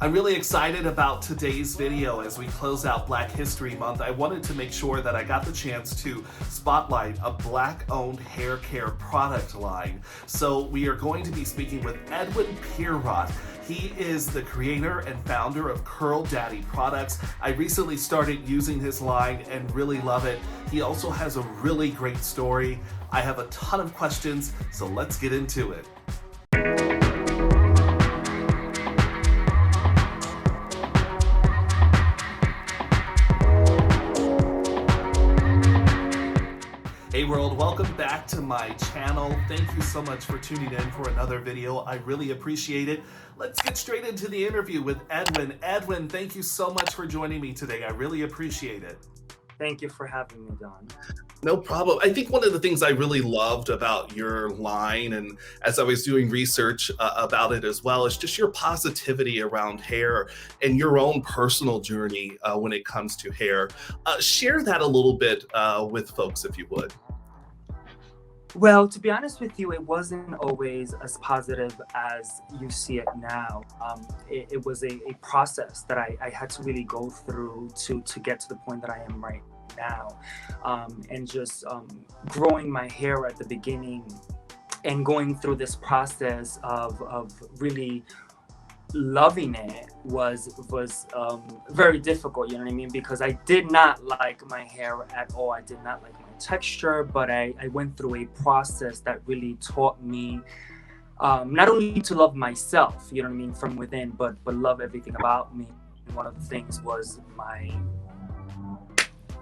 I'm really excited about today's video as we close out Black History Month. I wanted to make sure that I got the chance to spotlight a Black-owned hair care product line. So we are going to be speaking with Edwin Pierrot. He is the creator and founder of CurlDaddy products. I recently started using his line and really love it. He also has a really great story. I have a ton of questions, so let's get into it. Hey world, welcome back to my channel. Thank you so much for tuning in for another video. I really appreciate it. Let's get straight into the interview with Edwin. Edwin, thank you so much for joining me today. I really appreciate it. Thank you for having me, Don. No problem. I think one of the things I really loved about your line, and as I was doing research about it as well, is just your positivity around hair and your own personal journey when it comes to hair. Share that a little bit with folks, if you would. Well, to be honest with you, it wasn't always as positive as you see it now. It was a process that I had to really go through to get to the point that I am right now. And just growing my hair at the beginning and going through this process of really loving it was very difficult, you know what I mean? Because I did not like my hair at all. I did not like my texture, but I went through a process that really taught me not only to love myself, you know what I mean, from within, but love everything about me. And one of the things was my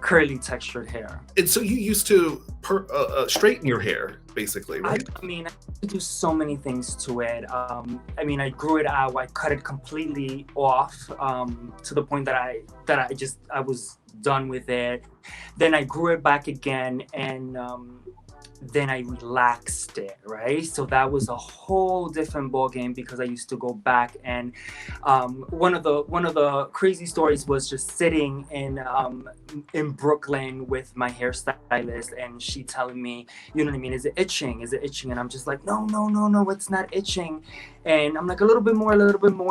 curly textured hair. And so you used to straighten your hair, basically, right? I mean, I do so many things to it. I mean, I grew it out. I cut it completely off to the point that I was done with it. Then I grew it back again, and then I relaxed it, right? So that was a whole different ball game because I used to go back, and one of the crazy stories was just sitting in Brooklyn with my hairstylist, and she telling me, you know what I mean, is it itching? Is it itching? And I'm just like, no, it's not itching. And I'm like, a little bit more,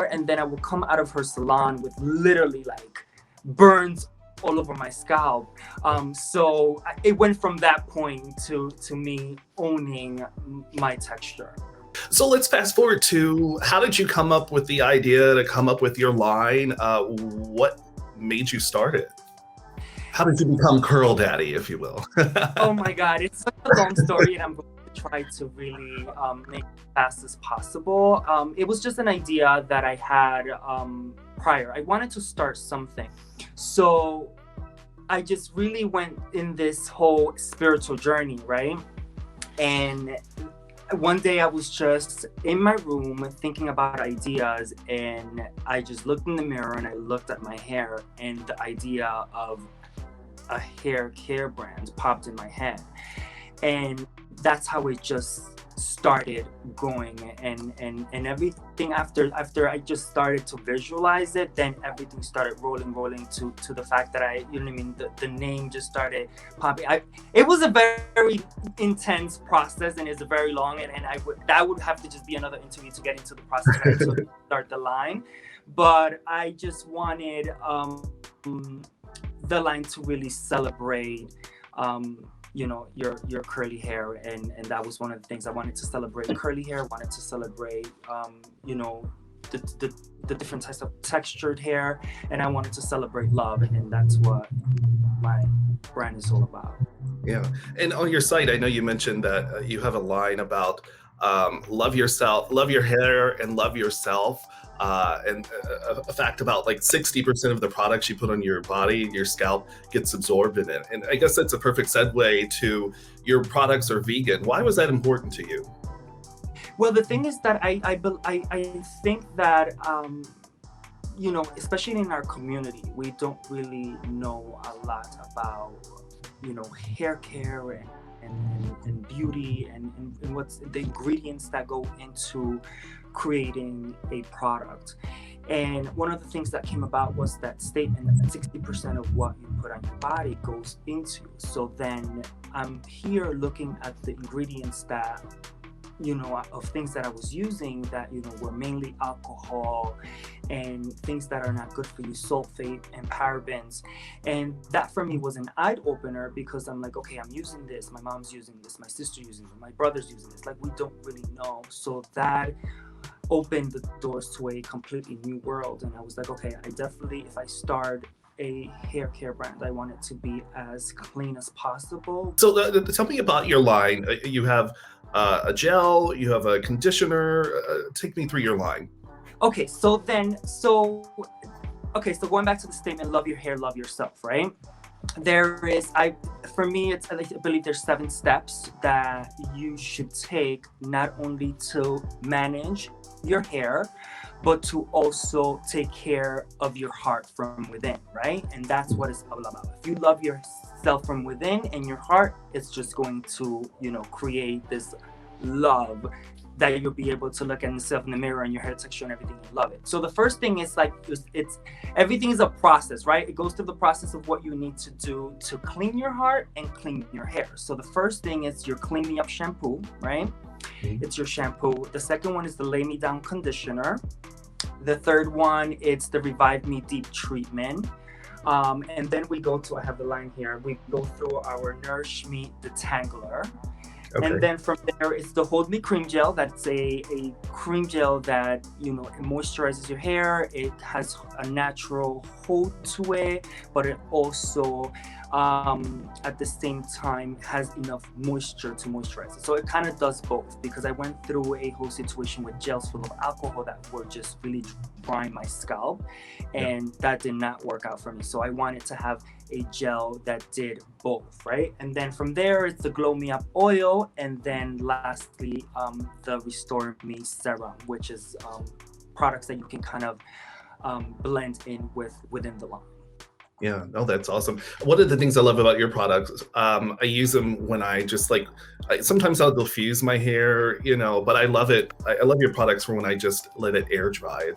and then I would come out of her salon with literally like burns all over my scalp. So it went from that point to me owning my texture. So let's fast forward to, how did you come up with the idea to come up with your line? What made you start it? How did you become CurlDaddy, if you will? Oh my God, it's such a long story, and I'm going to try to really make it as fast as possible. It was just an idea that I had prior. I wanted to start something. So I just really went in this whole spiritual journey, right? And one day I was just in my room thinking about ideas, and I just looked in the mirror and I looked at my hair, and the idea of a hair care brand popped in my head. And that's how it just started going, and everything after I just started to visualize it, then everything started rolling to the fact that you know what I mean, the name just started popping. It was a very intense process, and it's very long, and that would have to just be another interview to get into the process, right? So to start the line. But I just wanted the line to really celebrate you know, your curly hair, and that was one of the things I wanted to celebrate. Curly hair, wanted to celebrate you know, the different types of textured hair, and I wanted to celebrate love, and that's what my brand is all about. Yeah. And on your site, I know you mentioned that you have a line about love yourself, love your hair, and love yourself. And a fact about like 60% of the products you put on your body, your scalp, gets absorbed in it. And I guess that's a perfect segue to your products are vegan. Why was that important to you? Well, the thing is that I think that you know, especially in our community, we don't really know a lot about, you know, hair care and beauty and what's the ingredients that go into creating a product. And one of the things that came about was that statement that 60% of what you put on your body goes into. So then I'm here looking at the ingredients that of things that I was using that, were mainly alcohol and things that are not good for you, sulfate and parabens. And that for me was an eye opener, because I'm like, okay, I'm using this, my mom's using this, my sister using it, my brother's using this. Like, we don't really know. So that opened the doors to a completely new world. And I was like, okay, I definitely, if I start a hair care brand, I want it to be as clean as possible. So tell me about your line. You have a gel, you have a conditioner. Take me through your line. Okay, so going back to the statement, love your hair, love yourself, right? For me, I believe there's 7 steps that you should take, not only to manage your hair, but to also take care of your heart from within, right? And that's what it's all about. If you love yourself from within and your heart, it's just going to, create this love that you'll be able to look at yourself in the mirror and your hair texture and everything and love it. So the first thing is everything is a process, right? It goes through the process of what you need to do to clean your heart and clean your hair. So the first thing is your Clean Me Up shampoo, right? It's your shampoo. The second one is the Lay Me Down conditioner. The third one, it's the Revive Me Deep treatment. And then we go to, I have the line here, we go through our Nourish Me Detangler. Okay. And then from there, it's the Hold Me Cream Gel. That's a cream gel that, it moisturizes your hair. It has a natural hold to it, but it also, at the same time, has enough moisture to moisturize it. So it kind of does both, because I went through a whole situation with gels full of alcohol that were just really drying my scalp, and that did not work out for me. So I wanted to have a gel that did both, right? And then from there, it's the Glow Me Up oil, and then lastly, the Restore Me serum, which is products that you can kind of blend in within the line. Yeah, no, that's awesome. One of the things I love about your products, I use them when I just sometimes I'll diffuse my hair, but I love it. I love your products for when I just let it air dry.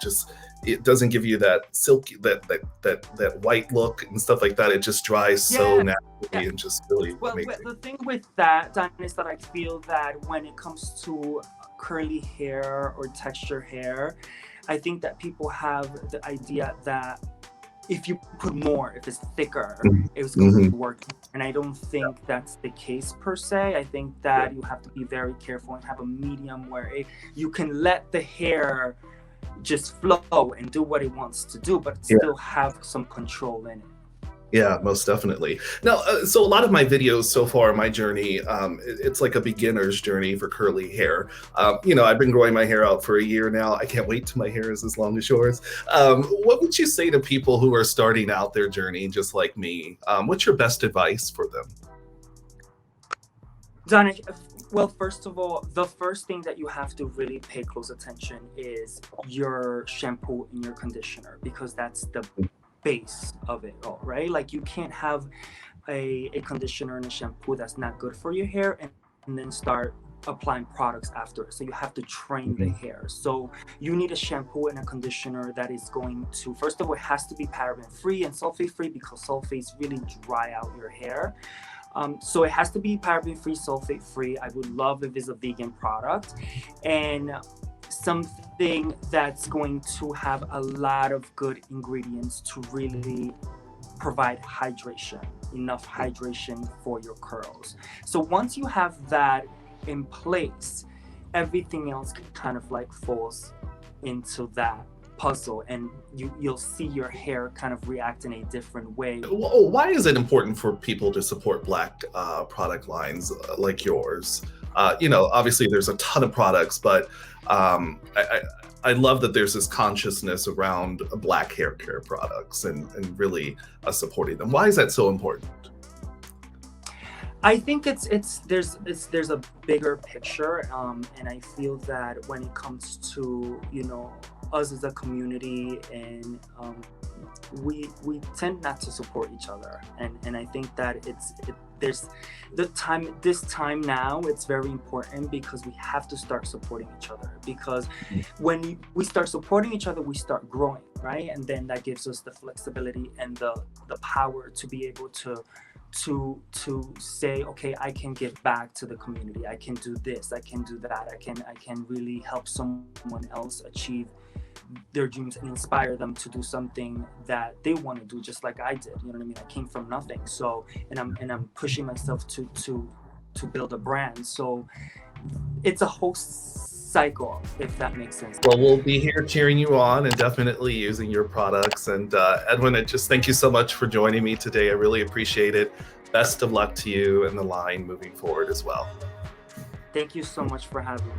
It doesn't give you that silky, that white look and stuff like that. It just dries so naturally and just really amazing. The thing with that, Dan, is that I feel that when it comes to curly hair or texture hair, I think that people have the idea that if you put more, if it's thicker, it's going to work. And I don't think that's the case per se. I think that you have to be very careful and have a medium where you can let the hair just flow and do what it wants to do, but still have some control in it. Yeah, most definitely. Now, so a lot of my videos so far, my journey, it's like a beginner's journey for curly hair. I've been growing my hair out for a year now. I can't wait till my hair is as long as yours. What would you say to people who are starting out their journey just like me? What's your best advice for them? Donna, well, first of all, the first thing that you have to really pay close attention is your shampoo and your conditioner, because that's the base of it all, right? Like, you can't have a conditioner and a shampoo that's not good for your hair and then start applying products after it. So you have to train the hair. So you need a shampoo and a conditioner that is going to, first of all, it has to be paraben free and sulfate free, because sulfates really dry out your hair. So it has to be paraben free, sulfate free. I would love if it's a vegan product, and something that's going to have a lot of good ingredients to really provide hydration, enough hydration for your curls. So once you have that in place, everything else kind of falls into that puzzle, and you'll see your hair kind of react in a different way. Why is it important for people to support Black product lines like yours? Obviously there's a ton of products, but I love that there's this consciousness around Black hair care products and really supporting them. Why is that so important? I think there's a bigger picture, and I feel that when it comes to us as a community, and we tend not to support each other, and I think that this time now it's very important, because we have to start supporting each other, because when we start supporting each other, we start growing, right? And then that gives us the flexibility and the power to be able to to say, okay, I can give back to the community. I can do this. I can do that. I can really help someone else achieve their dreams and inspire them to do something that they want to do, just like I did. You know what I mean? I came from nothing, so and I'm pushing myself to build a brand. So it's a whole cycle, if that makes sense. Well, we'll be here cheering you on and definitely using your products. And Edwin, I just thank you so much for joining me today. I really appreciate it. Best of luck to you and the line moving forward as well. Thank you so much for having me.